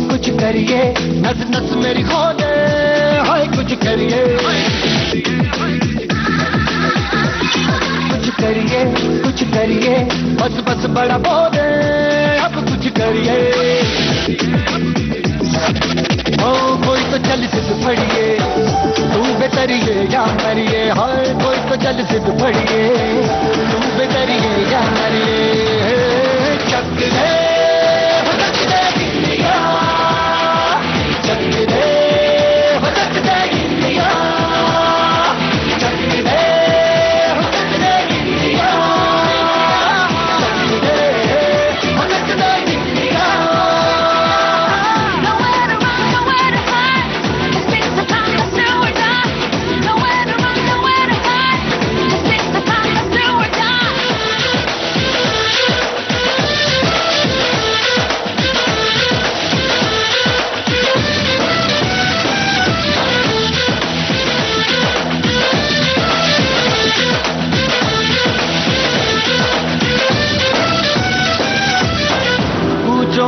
कुछ करिए, नस नस मेरी खोले, हाय कुछ करिए, कुछ करिए, बस बस बड़ा बोले, अब कुछ करिए। ओ कोई तो चल सिद्ध फड़िए, तू बेतरिए या मरिए, हाय कोई तो चल सिद्ध फड़िए, तू बेतरिए या मरिए। चक दे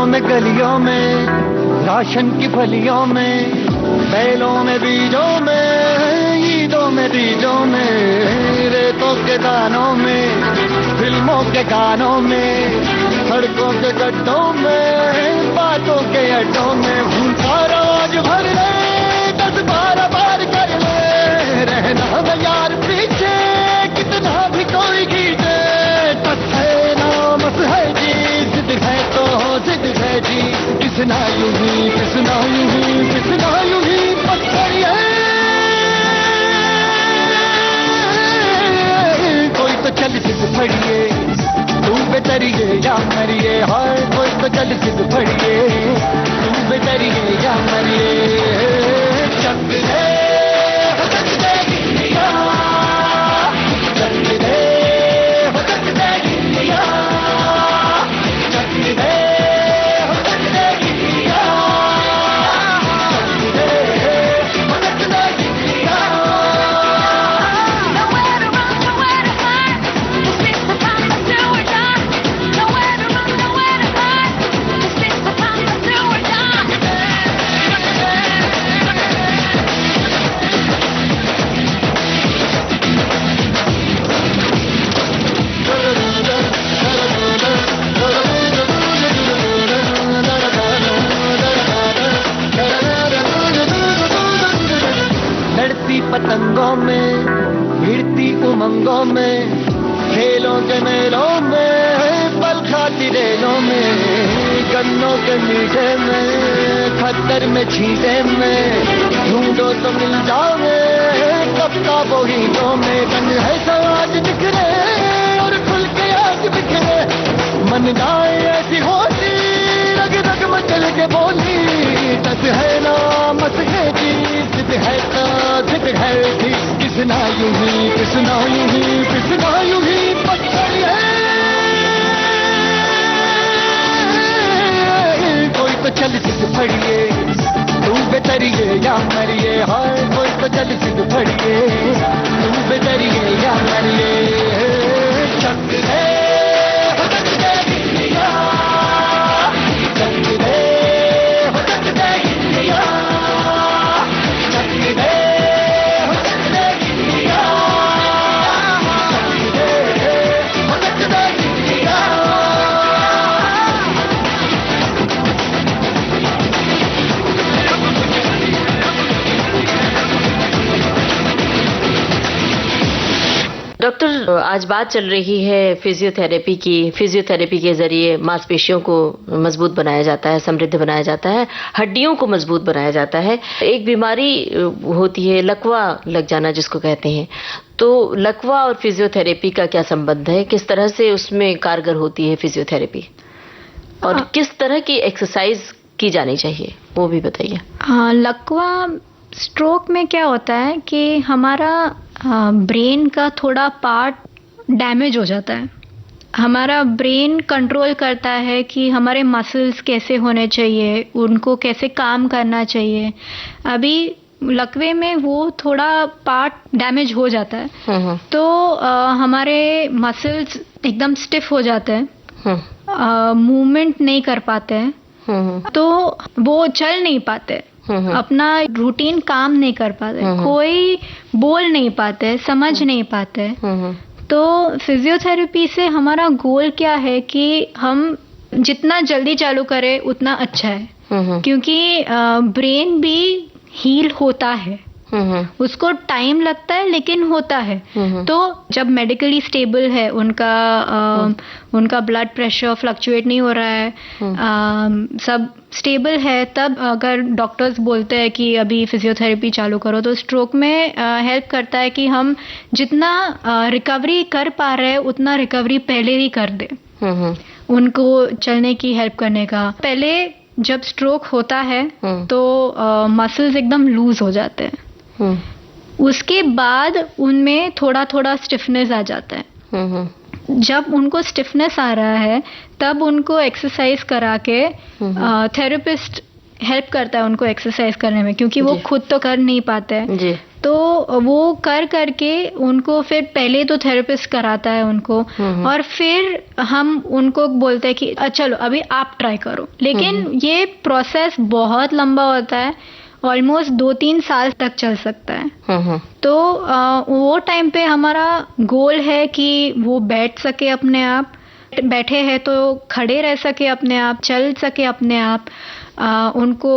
में, गलियों में, राशन की फलियों में, बैलों में, बीजों में, ईदों में, बीजों में, रेतों के दानों में, फिल्मों के गानों में, सड़कों के गड्ढों में, बातों के अड्डों में भूलता आज भर ले, 10-12 बार कर ले, रहना न यार पीछे, कितना भी कोई खींचे, बस है ना मस है जी, जिद है तो जिद है जी, किसना यूं ही किसना यूं ही किसना यूं ही पत्थर है, कोई तो चल जिद फड़िए, तू बेतरिए या मरिए, हाय कोई तो चल जिद फड़िए, तू बेतरिए या मरिए, चक दे चक दे गिरिया, चक दे चक दे गिरिया, चक दे चक दे गिरिया, चक दे चक दे गिरिया। Nowhere to run, nowhere to hide. This is the time to do or die. Nowhere to run, nowhere to hide. This is the time to do or die. लड़ती पतंगों में, भिड़ती उमंगों में, खेलों के मेलों में, पल खाती रेलों में, गन्नों के मीठे में, खद्दर में छींटे में, ढूंढो तो मिल जाओगे, कब का बोहीनों में, रंग है समाज बिखरे और खुल के आज बिखरे, मन जाए ऐसी होती, रग रग मचल के बोली, दस है ना मत है जी, जिद है तो जिद है जी, किसना यूं ही किसना यूं ही किसना यूं ही पत्थर है, कोई तो चल जिद फड़िए, तू बेतरिए या मरिए, हाय कोई तो चल जिद फड़िए, तू बेतरिए या मरिए, चक दे चक दे गिरिया, चक दे चक दे गिरिया, चक दे चक दे गिरिया, चक दे चक दे गिरिया। डॉक्टर, आज बात चल रही है फिजियोथेरेपी की। फिजियोथेरेपी के जरिए मांसपेशियों को मजबूत बनाया जाता है, समृद्ध बनाया जाता है, हड्डियों को मजबूत बनाया जाता है। एक बीमारी होती है लकवा लग जाना जिसको कहते हैं, तो लकवा और फिजियोथेरेपी का क्या संबंध है? किस तरह से उसमें कारगर होती है फिजियोथेरेपी, और किस तरह की एक्सरसाइज की जानी चाहिए वो भी बताइए। लकवा स्ट्रोक में क्या होता है कि हमारा ब्रेन का थोड़ा पार्ट डैमेज हो जाता है। हमारा ब्रेन कंट्रोल करता है कि हमारे मसल्स कैसे होने चाहिए, उनको कैसे काम करना चाहिए। अभी लकवे में वो थोड़ा पार्ट डैमेज हो जाता है, तो हमारे मसल्स एकदम स्टिफ हो जाते हैं, मूवमेंट नहीं कर पाते हैं, तो वो चल नहीं पाते, अपना रूटीन काम नहीं कर पाते, कोई बोल नहीं पाते, समझ नहीं पाते। तो फिजियोथेरेपी से हमारा गोल क्या है कि हम जितना जल्दी चालू करें उतना अच्छा है, क्योंकि ब्रेन भी हील होता है, उसको टाइम लगता है लेकिन होता है। तो जब मेडिकली स्टेबल है, उनका ब्लड प्रेशर फ्लक्चुएट नहीं हो रहा है, सब स्टेबल है, तब अगर डॉक्टर्स बोलते हैं कि अभी फिजियोथेरेपी चालू करो, तो स्ट्रोक में हेल्प करता है कि हम जितना रिकवरी कर पा रहे हैं उतना रिकवरी पहले ही कर दे, उनको चलने की हेल्प करने का। पहले जब स्ट्रोक होता है तो मसल्स एकदम लूज हो जाते हैं, उसके बाद उनमें थोड़ा थोड़ा स्टिफनेस आ जाता है। जब उनको स्टिफनेस आ रहा है तब उनको एक्सरसाइज करा के थेरेपिस्ट हेल्प करता है उनको एक्सरसाइज करने में, क्योंकि वो खुद तो कर नहीं पाते हैं। तो वो कर करके उनको फिर पहले तो थेरेपिस्ट कराता है उनको, और फिर हम उनको बोलते हैं कि चलो अभी आप ट्राई करो। लेकिन ये प्रोसेस बहुत लंबा होता है, ऑलमोस्ट 2-3 साल तक चल सकता है। तो वो टाइम पे हमारा गोल है कि वो बैठ सके अपने आप, बैठे हैं तो खड़े रह सके अपने आप, चल सके अपने आप, उनको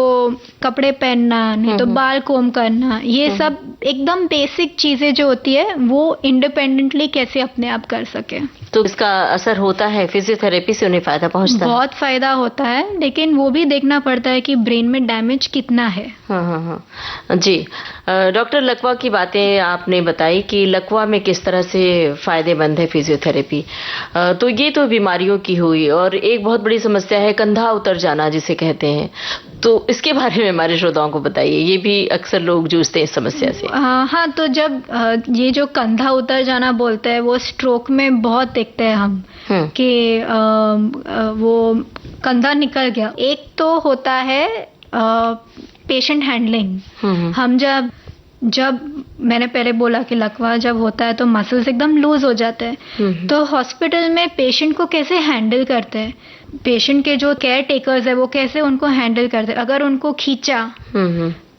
कपड़े पहनना, नहीं तो बाल कोम करना, ये सब एकदम बेसिक चीजें जो होती है वो इंडिपेंडेंटली कैसे अपने आप कर सके। तो इसका असर होता है, फिजियोथेरेपी से उन्हें फायदा पहुंचता है? बहुत फायदा होता है, लेकिन वो भी देखना पड़ता है कि ब्रेन में डैमेज कितना है। हाँ जी। डॉक्टर, लकवा की बातें आपने बताई कि लकवा में किस तरह से फायदेमंद है फिजियोथेरेपी। तो ये तो बीमारियों की हुई, और एक बहुत बड़ी समस्या है कंधा उतर जाना जिसे कहते हैं, तो इसके बारे में हमारे श्रोताओं को बताइए। ये भी अक्सर लोग जूझते हैं इस समस्या से। हाँ, तो जब ये जो कंधा उतर जाना बोलते हैं वो स्ट्रोक में बहुत देखते हैं हम कि वो कंधा निकल गया। एक तो होता है पेशेंट हैंडलिंग। हम जब मैंने पहले बोला कि लकवा जब होता है तो मसल्स एकदम लूज हो जाते हैं, तो हॉस्पिटल में पेशेंट को कैसे हैंडल करते हैं, पेशेंट के जो केयर टेकर्स है वो कैसे उनको हैंडल करते हैं। अगर उनको खींचा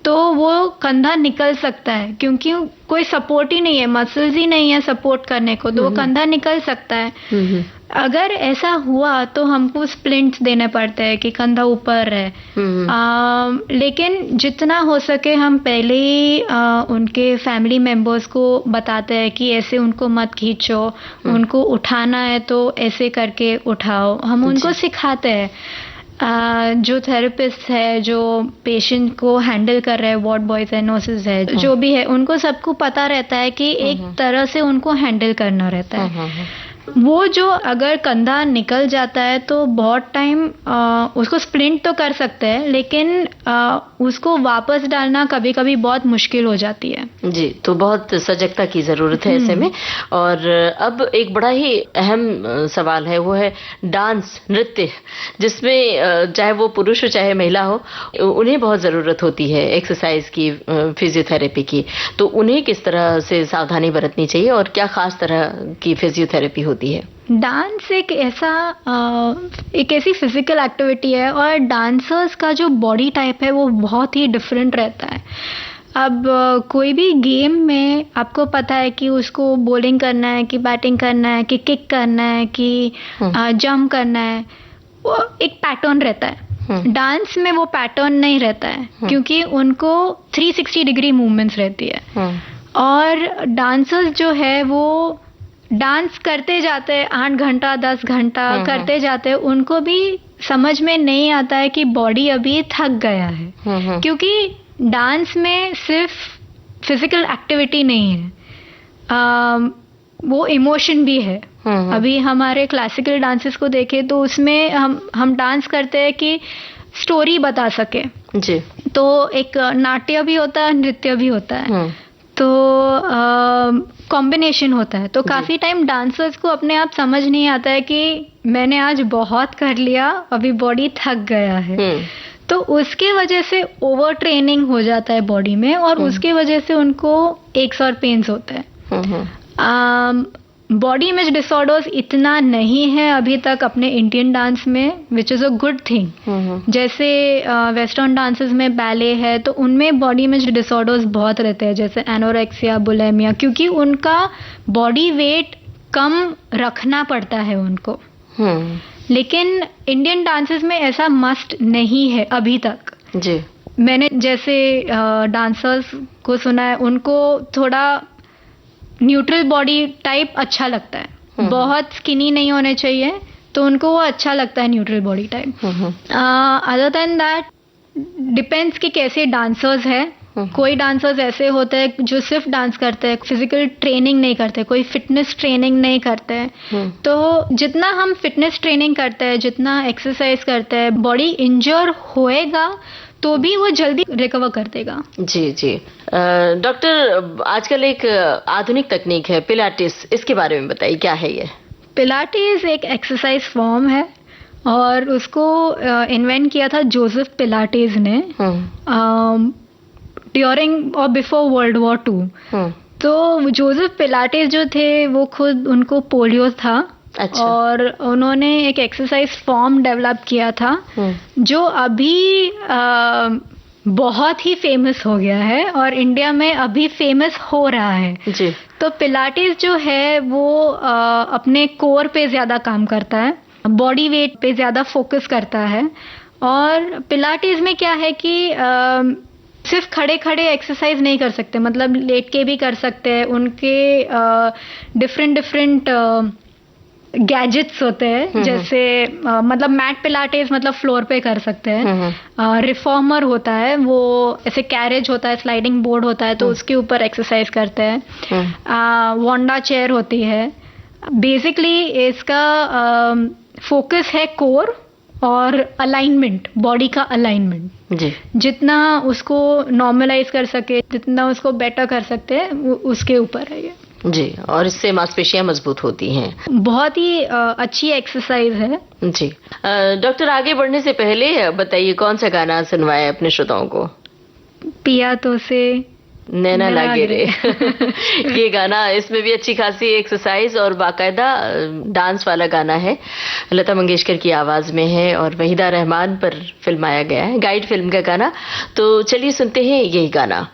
तो वो कंधा निकल सकता है, क्योंकि कोई सपोर्ट ही नहीं है, मसल्स ही नहीं है सपोर्ट करने को, तो वो कंधा निकल सकता है। अगर ऐसा हुआ तो हमको स्प्लिंट्स देने पड़ते हैं कि कंधा ऊपर है। लेकिन जितना हो सके हम पहले ही उनके फैमिली मेंबर्स को बताते हैं कि ऐसे उनको मत खींचो, उनको उठाना है तो ऐसे करके उठाओ। हम उनको सिखाते हैं। जो थेरेपिस्ट है, जो पेशेंट को हैंडल कर रहे हैं, वार्ड बॉयज है, नर्सेज है, जो भी है, उनको सबको पता रहता है कि एक तरह से उनको हैंडल करना रहता है। वो जो अगर कंधा निकल जाता है तो बहुत टाइम उसको स्प्लिंट तो कर सकते हैं, लेकिन उसको वापस डालना कभी कभी बहुत मुश्किल हो जाती है। जी, तो बहुत सजगता की जरूरत है ऐसे में। और अब एक बड़ा ही अहम सवाल है, वो है डांस, नृत्य, जिसमें चाहे वो पुरुष हो चाहे महिला हो, उन्हें बहुत जरूरत होती है एक्सरसाइज की, फिजियोथेरेपी की। तो उन्हें किस तरह से सावधानी बरतनी चाहिए और क्या खास तरह की फिजियोथेरेपी होती है? डांस एक ऐसी फिजिकल एक्टिविटी है, और डांसर्स का जो बॉडी टाइप है वो बहुत ही डिफरेंट रहता है। अब कोई भी गेम में आपको पता है कि उसको बॉलिंग करना है, कि बैटिंग करना है, कि किक करना है, कि जंप करना है, वो एक पैटर्न रहता है। डांस में वो पैटर्न नहीं रहता है, क्योंकि उनको 360 डिग्री मूवमेंट्स रहती है। और डांसर्स जो है वो डांस करते जाते हैं 8 घंटा 10 घंटा करते जाते हैं, उनको भी समझ में नहीं आता है कि बॉडी अभी थक गया है, क्योंकि डांस में सिर्फ फिजिकल एक्टिविटी नहीं है, वो इमोशन भी है। अभी हमारे क्लासिकल डांसेस को देखें तो उसमें हम डांस करते हैं कि स्टोरी बता सके जी। तो एक नाट्य भी होता है, नृत्य भी होता है, तो कॉम्बिनेशन होता है। तो काफी टाइम डांसर्स को अपने आप समझ नहीं आता है कि मैंने आज बहुत कर लिया, अभी बॉडी थक गया है। तो उसके वजह से ओवर ट्रेनिंग हो जाता है बॉडी में, और उसके वजह से उनको एक्स और पेन्स होते हैं। बॉडी इमेज डिसऑर्डर्स इतना नहीं है अभी तक अपने इंडियन डांस में, which is a good thing. जैसे वेस्टर्न डांसेस में बैले है तो उनमें बॉडी इमेज डिसऑर्डर्स बहुत रहते हैं, जैसे एनोरेक्सिया, बुलिमिया, क्योंकि उनका बॉडी वेट कम रखना पड़ता है उनको। लेकिन इंडियन डांसेस में ऐसा मस्ट नहीं है अभी तक जी। मैंने जैसे डांसर्स को सुना है, उनको थोड़ा न्यूट्रल बॉडी टाइप अच्छा लगता है, बहुत स्किनी नहीं होने चाहिए, तो उनको वो अच्छा लगता है neutral body type. Other than that depends कि कैसे डांसर्स है। कोई डांसर्स ऐसे होते हैं जो सिर्फ डांस करते हैं, फिजिकल ट्रेनिंग नहीं करते, कोई फिटनेस ट्रेनिंग नहीं करते हैं। तो जितना हम फिटनेस ट्रेनिंग करते हैं, जितना एक्सरसाइज करते हैं, बॉडी इंजर होएगा तो भी वो जल्दी रिकवर कर देगा। जी जी। डॉक्टर, आजकल एक आधुनिक तकनीक है पिलाटिस, इसके बारे में बताइए, क्या है ये? पिलाटिस एक एक्सरसाइज फॉर्म है, और उसको इन्वेंट किया था जोसेफ पिलाटिस ने ड्यूरिंग और बिफोर वर्ल्ड वॉर 2। तो जोसेफ पिलाटिस जो थे वो खुद, उनको पोलियो था। अच्छा। और उन्होंने एक एक्सरसाइज फॉर्म डेवलप किया था जो अभी बहुत ही फेमस हो गया है और इंडिया में अभी फेमस हो रहा है जी। तो पिलाटेस जो है वो अपने कोर पे ज़्यादा काम करता है, बॉडी वेट पे ज़्यादा फोकस करता है। और पिलाटेस में क्या है कि सिर्फ खड़े खड़े एक्सरसाइज नहीं कर सकते, मतलब लेट के भी कर सकते हैं। उनके डिफरेंट गैजेट्स होते हैं, जैसे मतलब मैट पिलाटेस मतलब फ्लोर पे कर सकते हैं। रिफॉर्मर होता है, वो ऐसे कैरेज होता है, स्लाइडिंग बोर्ड होता है, तो उसके ऊपर एक्सरसाइज करते हैं। वांडा चेयर होती है। बेसिकली इसका फोकस है कोर और अलाइनमेंट, बॉडी का अलाइनमेंट। जी। जितना उसको नॉर्मलाइज कर सके, जितना उसको बेटर कर सकते हैं, उसके ऊपर है ये। जी, और इससे मांसपेशियां मजबूत होती हैं। बहुत ही अच्छी एक्सरसाइज है। जी। डॉक्टर, आगे बढ़ने से पहले बताइए कौन सा गाना सुनवाए अपने श्रोताओं को? पिया तो से नैना लागे रे। ये गाना, इसमें भी अच्छी खासी एक्सरसाइज और बाकायदा डांस वाला गाना है। लता मंगेशकर की आवाज में है और वहीदा रहमान पर फिल्माया गया है, गाइड फिल्म का गाना। तो चलिए सुनते हैं यही गाना।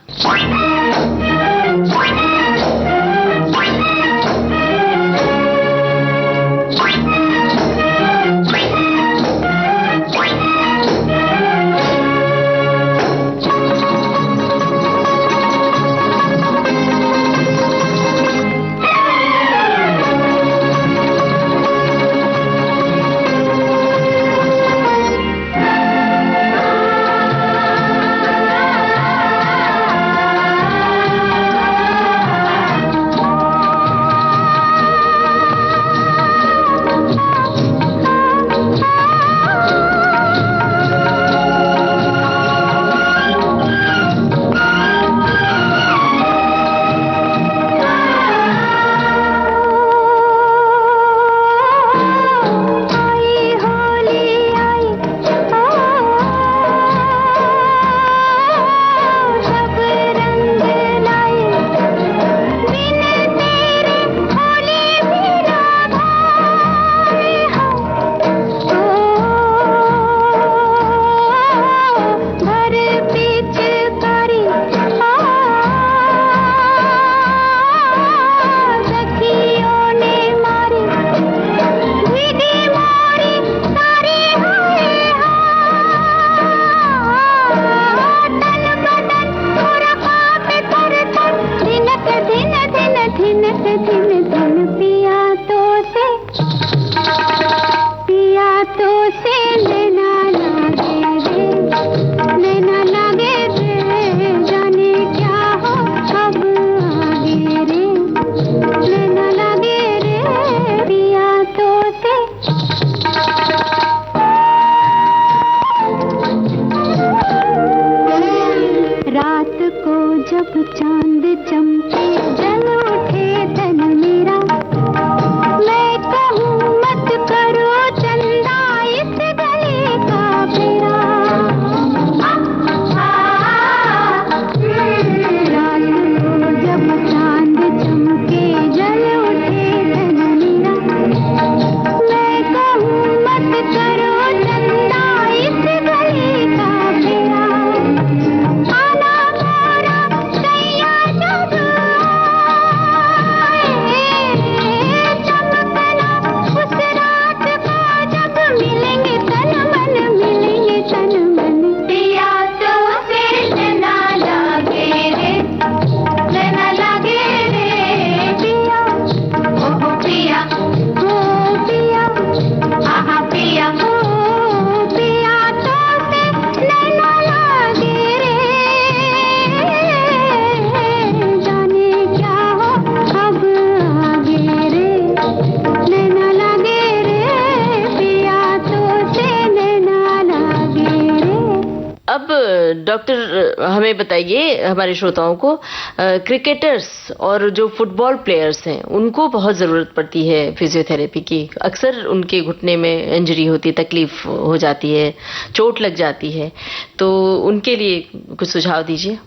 डॉक्टर हमें बताइए, हमारे श्रोताओं को, क्रिकेटर्स और जो फुटबॉल प्लेयर्स हैं उनको बहुत ज़रूरत पड़ती है फिजियोथेरेपी की। अक्सर उनके घुटने में इंजरी होती, तकलीफ हो जाती है, चोट लग जाती है, तो उनके लिए कुछ सुझाव दीजिए।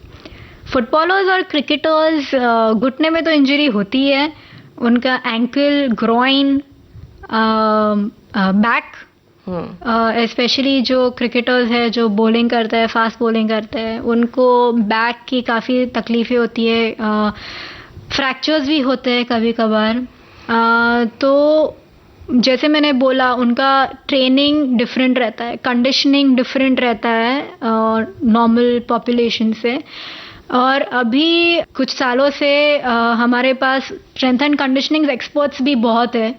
फुटबॉलर्स और क्रिकेटर्स घुटने में तो इंजरी होती है, उनका एंकल, ग्रोइन, बैक स्पेशली जो क्रिकेटर्स है जो बॉलिंग करते हैं, फास्ट बॉलिंग करते हैं, उनको बैक की काफ़ी तकलीफ़ें होती है, फ्रैक्चर्स भी होते हैं कभी कभार। तो जैसे मैंने बोला, उनका ट्रेनिंग डिफरेंट रहता है, कंडीशनिंग डिफरेंट रहता है नॉर्मल पॉपुलेशन से। और अभी कुछ सालों से हमारे पास स्ट्रेंथ एंड कंडीशनिंग एक्सपर्ट्स भी बहुत है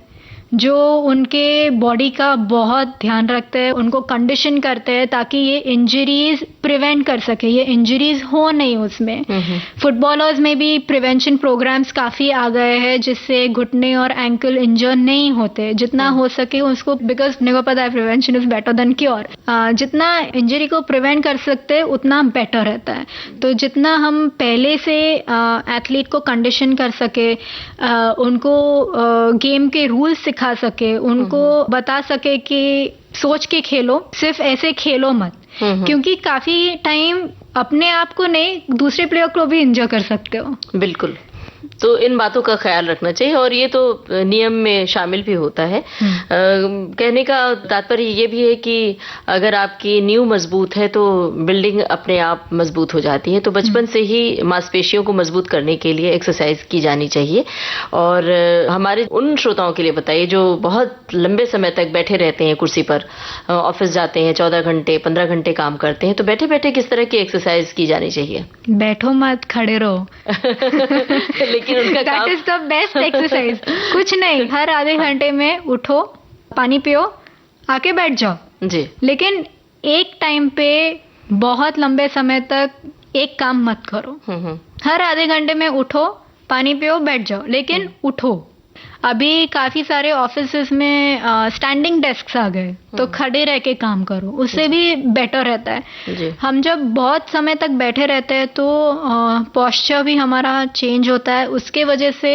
जो उनके बॉडी का बहुत ध्यान रखते हैं, उनको कंडीशन करते हैं ताकि ये इंजरीज प्रिवेंट कर सके, ये इंजरीज हो नहीं उसमें। फुटबॉलर्स में भी प्रिवेंशन प्रोग्राम्स काफ़ी आ गए हैं जिससे घुटने और एंकल इंजर नहीं होते, जितना हो सके उसको, बिकॉज मेरे को पता है prevention is better than cure. जितना इंजरी को प्रिवेंट कर सकते हैं उतना बेटर रहता है। तो जितना हम पहले से एथलीट को कंडीशन कर सके, उनको गेम के रूल्स सिखा सके, उनको बता सके कि सोच के खेलो, सिर्फ ऐसे खेलो मत, क्योंकि काफी टाइम अपने आप को नहीं दूसरे प्लेयर को भी इंजर कर सकते हो। बिल्कुल, तो इन बातों का ख्याल रखना चाहिए और ये तो नियम में शामिल भी होता है। कहने का तात्पर्य ये भी है कि अगर आपकी नींव मजबूत है तो बिल्डिंग अपने आप मजबूत हो जाती है। तो बचपन से ही मांसपेशियों को मजबूत करने के लिए एक्सरसाइज की जानी चाहिए। और हमारे उन श्रोताओं के लिए बताइए जो बहुत लंबे समय तक बैठे रहते हैं कुर्सी पर, ऑफिस जाते हैं, 14 घंटे 15 घंटे काम करते हैं, तो बैठे बैठे किस तरह की एक्सरसाइज की जानी चाहिए? बैठो मत, खड़े रहो। लेकिन उनका that is the best exercise. कुछ नहीं, हर आधे घंटे में उठो, पानी पियो, आके बैठ जाओ जी। लेकिन एक टाइम पे बहुत लंबे समय तक एक काम मत करो। हर आधे घंटे में उठो, पानी पियो, बैठ जाओ, लेकिन उठो। अभी काफी सारे ऑफिसेज में स्टैंडिंग डेस्क आ गए, तो खड़े रह के काम करो, उससे भी बेटर रहता है जी। हम जब बहुत समय तक बैठे रहते हैं तो पोस्चर भी हमारा चेंज होता है, उसके वजह से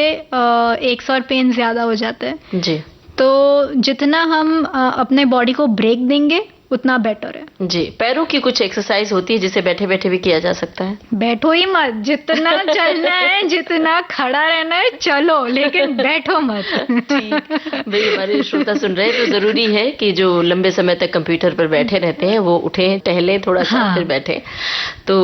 एक्स और पेन ज्यादा हो जाते हैं जी। तो जितना हम अपने बॉडी को ब्रेक देंगे उतना बेटर है जी। पैरों की कुछ एक्सरसाइज होती है जिसे बैठे बैठे भी किया जा सकता है? बैठो ही मत, जितना चलना है, जितना खड़ा रहना है चलो, लेकिन बैठो मत। ठीक भाई, हमारे श्रोता सुन रहे हैं तो जरूरी है कि जो लंबे समय तक कंप्यूटर पर बैठे रहते हैं वो उठें, टहलें थोड़ा सा, फिर बैठें। तो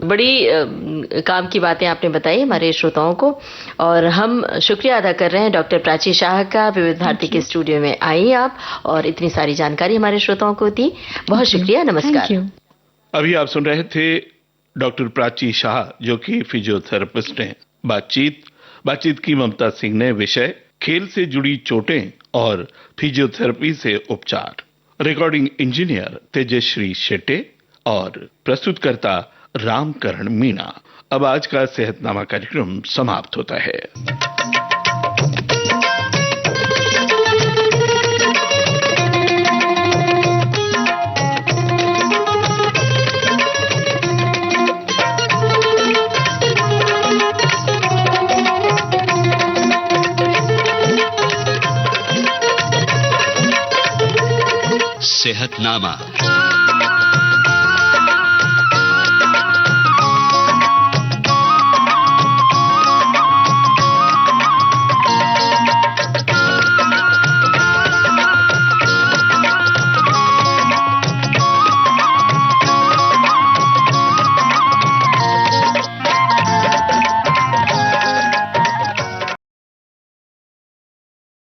बड़ी काम की बातें आपने बताई हमारे श्रोताओं को, और हम शुक्रिया अदा कर रहे हैं डॉक्टर प्राची शाह का। विविध भारती के स्टूडियो में आई आप और इतनी सारी जानकारी हमारे श्रोताओं को दी, बहुत शुक्रिया। नमस्कार। अभी आप सुन रहे थे डॉक्टर प्राची शाह जो कि फिजियोथेरेपिस्ट हैं। बातचीत की ममता सिंह ने विषय खेल से जुड़ी चोटें और फिजियोथेरेपी से उपचार। रिकॉर्डिंग इंजीनियर तेजश्री शेट्टे और प्रस्तुतकर्ता रामकरण मीणा। अब आज का सेहतनामा कार्यक्रम समाप्त होता है। सेहतनामा।